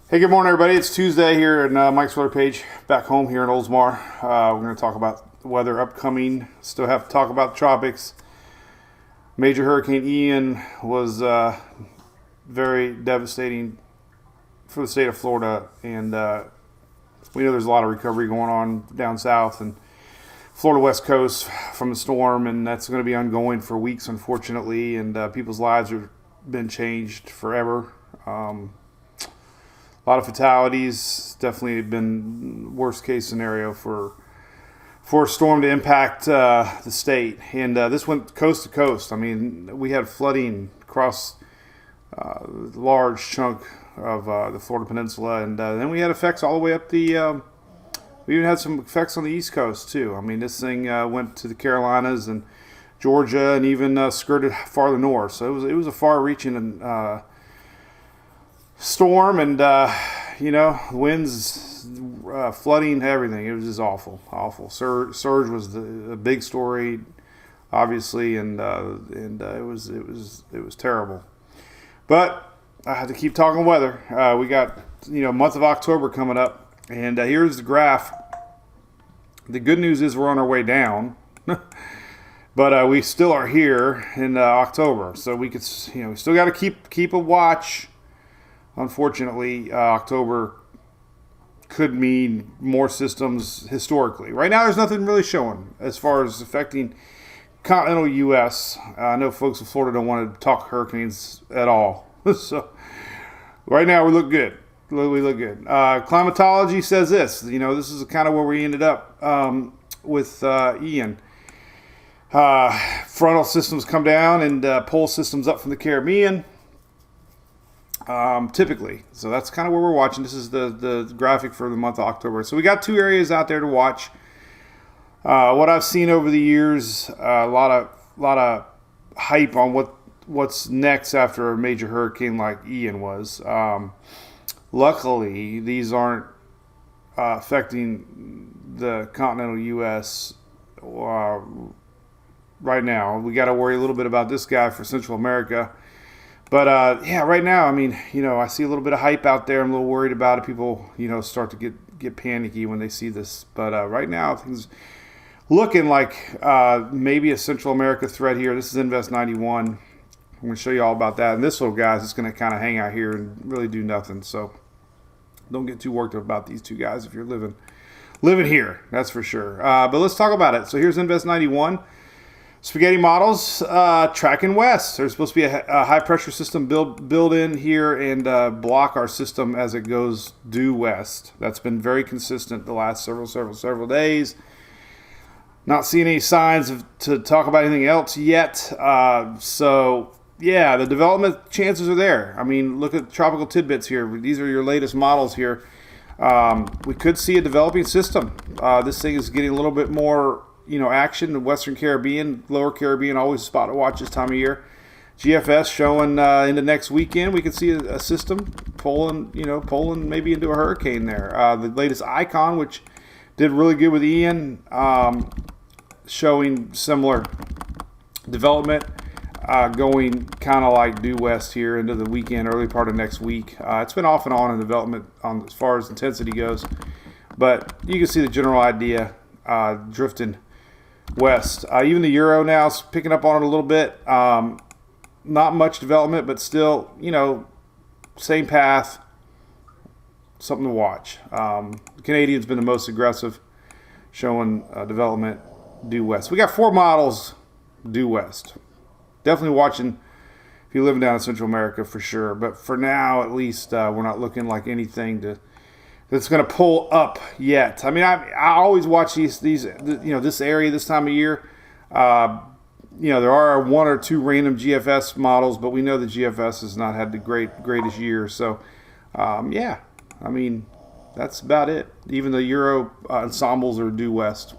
Hey, good morning, everybody. It's Tuesday here in Mike's Weather Page, back home here in Oldsmar. We're going to talk about the weather upcoming. Still have to talk about the tropics. Major Hurricane Ian was very devastating for the state of Florida, and we know there's a lot of recovery going on down south and Florida West Coast from the storm, and that's going to be ongoing for weeks, unfortunately, and people's lives have been changed forever. A lot of fatalities. Definitely been worst case scenario for a storm to impact the state. And this went coast to coast. I mean, we had flooding across a large chunk of the Florida Peninsula, and then we had effects all the way up the. We even had some effects on the East Coast too. I mean, this thing went to the Carolinas and Georgia, and even skirted farther north. So it was a far-reaching storm, and winds, flooding, everything. It was just awful. Surge was the big story, obviously, and it was terrible. But I had to keep talking weather. We got month of October coming up, and here's the graph. The good news is we're on our way down. But we still are here in October, so we could, we still got to keep a watch. Unfortunately, October could mean more systems historically. Right now, there's nothing really showing as far as affecting continental U.S. I know folks in Florida don't want to talk hurricanes at all. So right now, we look good. We look good. Climatology says this. This is kind of where we ended up with Ian. Frontal systems come down and pole systems up from the Caribbean. Typically. So that's kind of where we're watching. This is the graphic for the month of October. So we got two areas out there to watch. What I've seen over the years, a lot of hype on what's next after a major hurricane like Ian was. Luckily, these aren't affecting the continental U.S. Right now. We got to worry a little bit about this guy for Central America. But, right now, I mean, I see a little bit of hype out there. I'm a little worried about it. People, start to get panicky when they see this. But right now, things looking like maybe a Central America threat here. This is Invest 91. I'm going to show you all about that. And this little guy is just going to kind of hang out here and really do nothing. So don't get too worked up about these two guys if you're living here. That's for sure. But let's talk about it. So here's Invest 91. Spaghetti models tracking west. There's supposed to be a high pressure system build in here and block our system as it goes due west. That's been very consistent the last several days. Not seeing any signs to talk about anything else yet. So yeah, the development chances are there. I mean, look at tropical tidbits here. These are your latest models here. We could see a developing system. This thing is getting a little bit more action. The Western Caribbean, Lower Caribbean, always a spot to watch this time of year. GFS showing into next weekend. We could see a system pulling maybe into a hurricane there. The latest Icon, which did really good with Ian, showing similar development, going kind of like due west here into the weekend, early part of next week. It's been off and on in development as far as intensity goes, but you can see the general idea drifting west. Even the Euro now is picking up on it a little bit. Not much development, but still, same path. Something to watch. The Canadian's been the most aggressive, showing development due west. We got 4 models due west. Definitely watching if you're living down in Central America for sure. But for now, at least, we're not looking like anything that's going to pull up yet. I mean, I always watch these this area this time of year. There are 1 or 2 random GFS models, but we know the GFS has not had the greatest year. So, I mean, that's about it. Even the Euro ensembles are due west.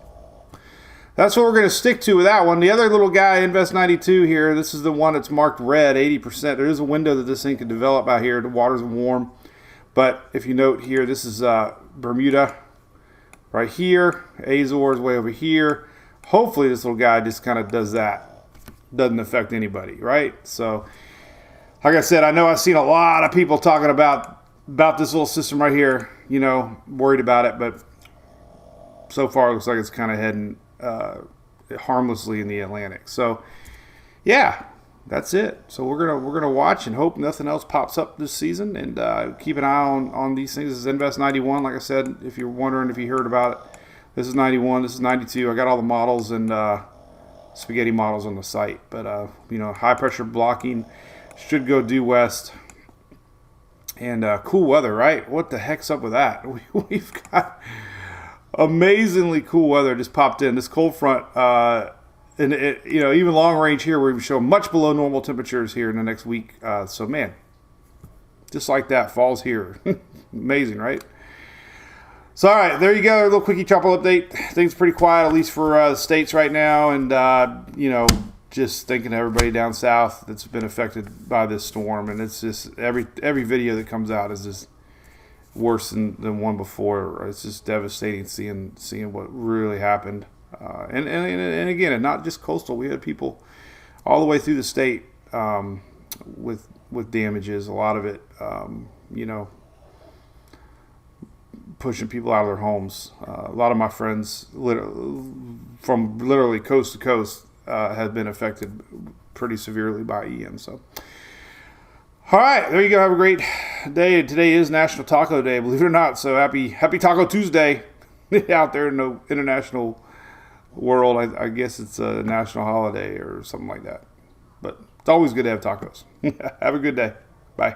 That's what we're going to stick to with that one. The other little guy, Invest 92 here, this is the one that's marked red, 80%. There is a window that this thing could develop out here. The water's warm. But if you note here, this is Bermuda right here. Azores way over here. Hopefully this little guy just kind of does that. Doesn't affect anybody, right? So, like I said, I know I've seen a lot of people talking about about this little system right here. Worried about it, but so far it looks like it's kind of heading harmlessly in the Atlantic. So, yeah, that's it. So we're gonna watch and hope nothing else pops up this season, and keep an eye on these things. This is Invest 91. Like I said, if you're wondering if you heard about it, this is 91. This is 92. I got all the models and spaghetti models on the site. But high pressure blocking should go due west. And cool weather, right? What the heck's up with that? We've got amazingly cool weather just popped in. This cold front, and even long range here, we show much below normal temperatures here in the next week. So man, just like that, fall's here. Amazing, right? So all right, there you go. A little quickie tropical update. Things pretty quiet, at least for states right now, and just thinking of everybody down south that's been affected by this storm. And it's just every video that comes out is just worse than one before. It's just devastating seeing what really happened. And again, and not just coastal. We had people all the way through the state with damages. A lot of it, pushing people out of their homes. A lot of my friends, from literally coast to coast, have been affected pretty severely by Ian. So, all right, there you go. Have a great day. Today is National Taco Day, believe it or not. So happy Taco Tuesday out there in the international world. I guess it's a national holiday or something like that. But it's always good to have tacos. Have a good day. Bye.